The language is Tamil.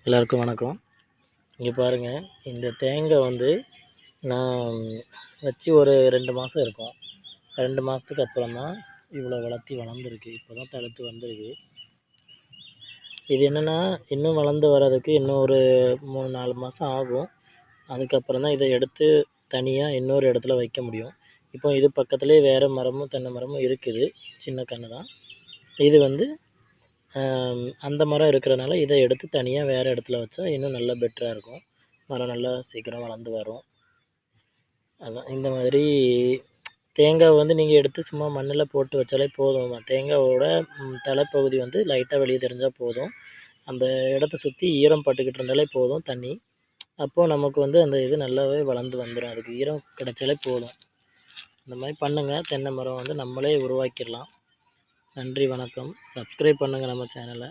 எல்லாருக்கும் வணக்கம். இங்கே பாருங்கள், இந்த தேங்காய் வந்து நான் வச்சு ஒரு 2 மாதம் இருக்கும். 2 மாதத்துக்கு அப்புறம் தான் இவ்வளோ வளர்ந்துருக்கு. இப்போ தான் தழுத்து வந்திருக்கு. இது என்னென்னா, இன்னும் வளர்ந்து வர்றதுக்கு இன்னும் ஒரு 3, 4 மாதம் ஆகும். அதுக்கப்புறம் தான் இதை எடுத்து தனியாக இன்னொரு இடத்துல வைக்க முடியும். இப்போ இது பக்கத்துலேயே வேறு மரமும் தென்னை மரமும் இருக்குது. சின்ன கன்று தான். இது வந்து அந்த மரம் இருக்கிறனால இதை எடுத்து தனியாக வேறு இடத்துல வச்சா இன்னும் நல்லா பெட்டராக இருக்கும். மரம் நல்லா சீக்கிரம் வளர்ந்து வரும். அதான் இந்த மாதிரி தேங்காய் வந்து நீங்கள் எடுத்து சும்மா மண்ணில் போட்டு வச்சாலே போதும். தேங்காயோட தலைப்பகுதி வந்து லைட்டாக வெளியே தெரிஞ்சால் போதும். அந்த இடத்த சுற்றி ஈரம் பட்டுக்கிட்டு இருந்தாலே போதும் தண்ணி. அப்போது நமக்கு வந்து அந்த இது நல்லாவே வளர்ந்து வந்துடும். அதுக்கு ஈரம் கிடைச்சாலே போதும். இந்த மாதிரி பண்ணுங்கள். தென்னை மரம் வந்து நம்மளே உருவாக்கிடலாம். நன்றி, வணக்கம். சப்ஸ்கிரைப் பண்ணுங்கள் நம்ம சேனலை.